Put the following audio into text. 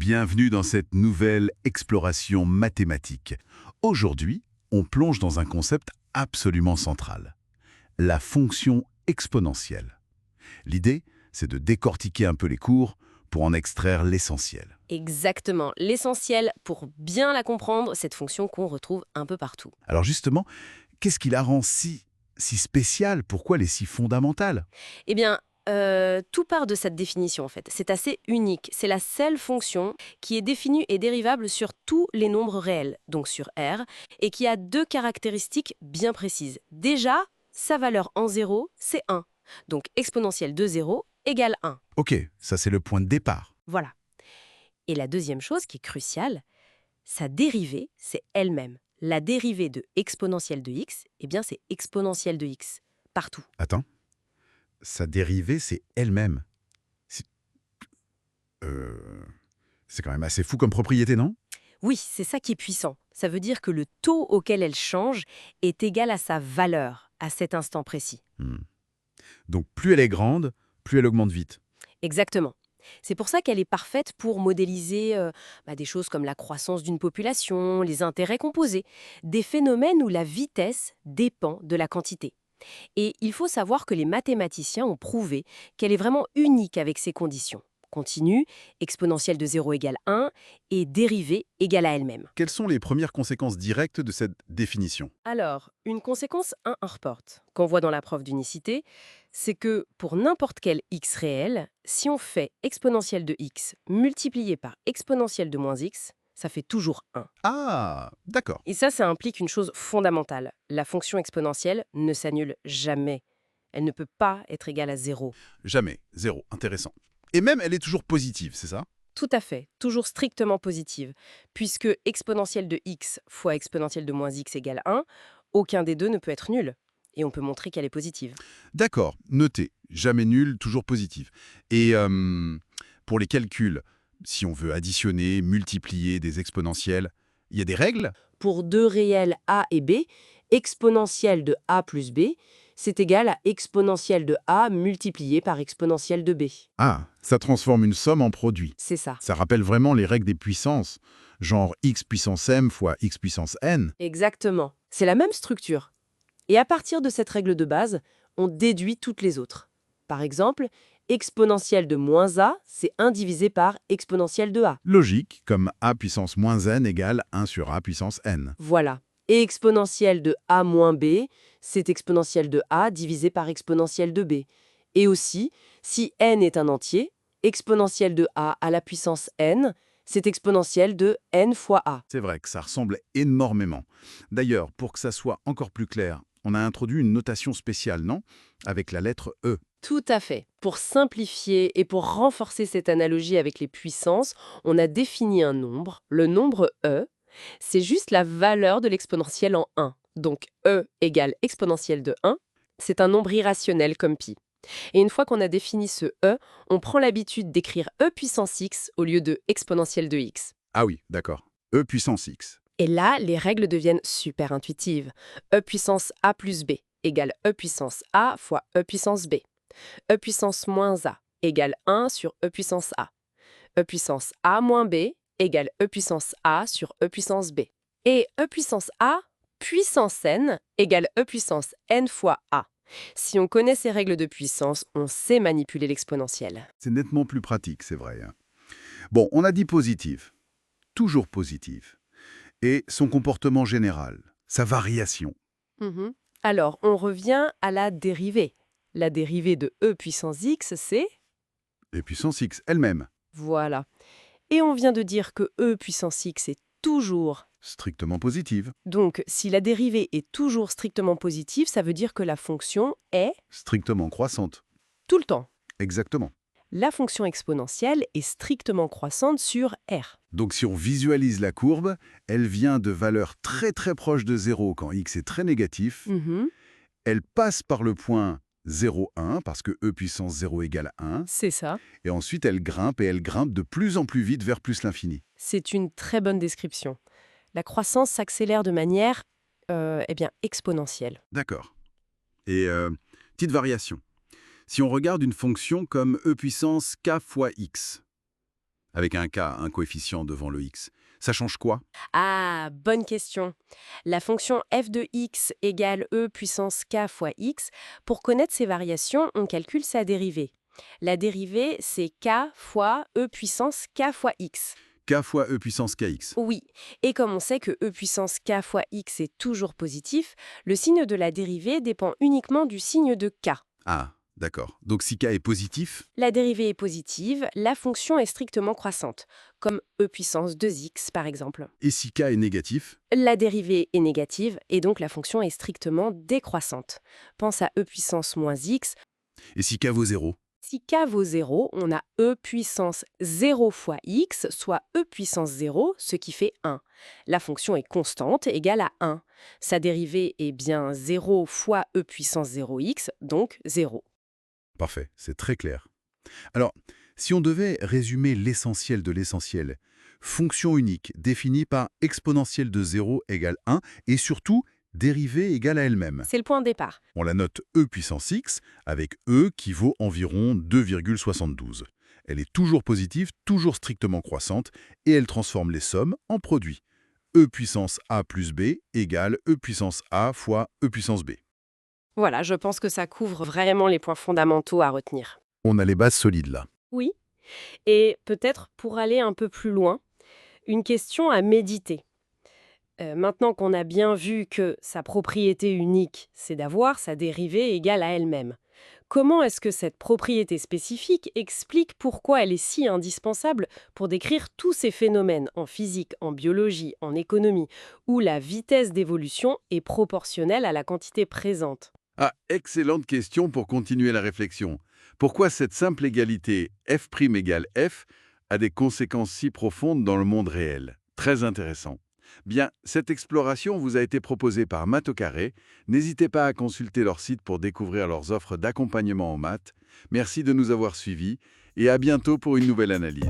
Bienvenue dans cette nouvelle exploration mathématique. Aujourd'hui, on plonge dans un concept absolument central, la fonction exponentielle. L'idée, c'est de décortiquer un peu les cours pour en extraire l'essentiel. Exactement, l'essentiel pour bien la comprendre, cette fonction qu'on retrouve un peu partout. Alors justement, qu'est-ce qui la rend si spéciale? Pourquoi elle est si fondamentale? Eh bien, tout part de cette définition en fait. C'est assez unique. C'est la seule fonction qui est définie et dérivable sur tous les nombres réels, donc sur R, et qui a deux caractéristiques bien précises. Déjà, sa valeur en 0, c'est 1. Donc exponentielle de 0 égale 1. Ok, ça c'est le point de départ. Voilà. Et la deuxième chose qui est cruciale, sa dérivée, c'est elle-même. La dérivée de exponentielle de x, eh bien c'est exponentielle de x, partout. Attends, sa dérivée, c'est elle-même. C'est c'est quand même assez fou comme propriété, non? Oui, c'est ça qui est puissant. Ça veut dire que le taux auquel elle change est égal à sa valeur, à cet instant précis. Hmm. Donc plus elle est grande, plus elle augmente vite. Exactement. C'est pour ça qu'elle est parfaite pour modéliser des choses comme la croissance d'une population, les intérêts composés, des phénomènes où la vitesse dépend de la quantité. Et il faut savoir que les mathématiciens ont prouvé qu'elle est vraiment unique avec ces conditions. Continue, exponentielle de 0 égale 1 et dérivée égale à elle-même. Quelles sont les premières conséquences directes de cette définition? Alors, une conséquence 1 reporte, qu'on voit dans la preuve d'unicité, c'est que pour n'importe quel x réel, si on fait exponentielle de x multiplié par exponentielle de moins x, ça fait toujours 1. Ah, d'accord. Et ça implique une chose fondamentale. La fonction exponentielle ne s'annule jamais. Elle ne peut pas être égale à 0. Jamais. Zéro. Intéressant. Et même, elle est toujours positive, c'est ça? Tout à fait, toujours strictement positive, puisque exponentielle de x fois exponentielle de moins x égale 1, aucun des deux ne peut être nul. Et on peut montrer qu'elle est positive. D'accord. Notez. Jamais nul, toujours positive. Et pour les calculs, si on veut additionner, multiplier des exponentielles, il y a des règles? Pour deux réels a et b, exponentielle de a plus b, c'est égal à exponentielle de a multiplié par exponentielle de b. Ah, ça transforme une somme en produit. C'est ça. Ça rappelle vraiment les règles des puissances, genre x puissance m fois x puissance n. Exactement. C'est la même structure. Et à partir de cette règle de base, on déduit toutes les autres. Par exemple, exponentielle de moins a, c'est 1 divisé par exponentielle de a. Logique, comme a puissance moins n égale 1 sur a puissance n. Voilà. Et exponentielle de a moins b, c'est exponentielle de a divisé par exponentielle de b. Et aussi, si n est un entier, exponentielle de a à la puissance n, c'est exponentielle de n fois a. C'est vrai que ça ressemble énormément. D'ailleurs, pour que ça soit encore plus clair, on a introduit une notation spéciale, non? Avec la lettre E. Tout à fait. Pour simplifier et pour renforcer cette analogie avec les puissances, on a défini un nombre, le nombre e. C'est juste la valeur de l'exponentielle en 1. Donc e égale exponentielle de 1. C'est un nombre irrationnel comme pi. Et une fois qu'on a défini ce e, on prend l'habitude d'écrire e puissance x au lieu de exponentielle de x. Ah oui, d'accord. E puissance x. Et là, les règles deviennent super intuitives. E puissance a plus b égale e puissance a fois e puissance b. E puissance moins a égale 1 sur e puissance a. E puissance a moins b égale e puissance a sur e puissance b. Et e puissance a puissance n égale e puissance n fois a. Si on connaît ces règles de puissance, on sait manipuler l'exponentielle. C'est nettement plus pratique, c'est vrai, hein. Bon, on a dit positive. Toujours positive. Et son comportement général, sa variation. Mhm. Alors, on revient à la dérivée. La dérivée de e puissance x, c'est... Et puissance x elle-même. Voilà. Et on vient de dire que e puissance x est toujours... Strictement positive. Donc, si la dérivée est toujours strictement positive, ça veut dire que la fonction est Strictement croissante. tout le temps. Exactement. La fonction exponentielle est strictement croissante sur R. Donc si on visualise la courbe, elle vient de valeurs très très proches de 0 quand x est très négatif. Mhm, Elle passe par le point 0, 1, parce que e puissance 0 égale 1. c'est ça. Et ensuite elle grimpe et elle grimpe de plus en plus vite vers plus l'infini. C'est une très bonne description. La croissance s'accélère de manière exponentielle. D'accord. Et petite variation. Si on regarde une fonction comme e puissance k fois x, avec un k, un coefficient devant le x. Ça change quoi? Ah, bonne question. La fonction f de x égale e puissance k fois x. Pour connaître ces variations, on calcule sa dérivée. La dérivée, c'est k fois e puissance k fois x. K fois e puissance kx. Oui, et comme on sait que e puissance k fois x est toujours positif, le signe de la dérivée dépend uniquement du signe de k. Ah, d'accord. Donc si k est positif, La dérivée est positive, la fonction est strictement croissante, comme e puissance 2x par exemple. et si k est négatif, La dérivée est négative et donc la fonction est strictement décroissante. Pense à e puissance moins x. et si k vaut 0, Si k vaut 0, on a e puissance 0 fois x, soit e puissance 0, ce qui fait 1. La fonction est constante, égale à 1. Sa dérivée est bien 0 fois e puissance 0x, donc 0. parfait, c'est très clair. Alors, si on devait résumer l'essentiel de l'essentiel, fonction unique définie par exponentielle de 0 égale 1 et surtout dérivée égale à elle-même. C'est le point de départ. On la note e puissance x avec e qui vaut environ 2,72. Elle est toujours positive, toujours strictement croissante et elle transforme les sommes en produits. E puissance a plus b égale e puissance a fois e puissance b. Voilà, je pense que ça couvre vraiment les points fondamentaux à retenir. On a les bases solides là. Oui. Et peut-être pour aller un peu plus loin, une question à méditer. Maintenant qu'on a bien vu que sa propriété unique, c'est d'avoir sa dérivée égale à elle-même, comment est-ce que cette propriété spécifique explique pourquoi elle est si indispensable pour décrire tous ces phénomènes en physique, en biologie, en économie, où la vitesse d'évolution est proportionnelle à la quantité présente? Ah, excellente question pour continuer la réflexion. Pourquoi cette simple égalité f' égale f a des conséquences si profondes dans le monde réel? Très intéressant. Bien, cette exploration vous a été proposée par Maths au carré. N'hésitez pas à consulter leur site pour découvrir leurs offres d'accompagnement en maths. Merci de nous avoir suivis et à bientôt pour une nouvelle analyse.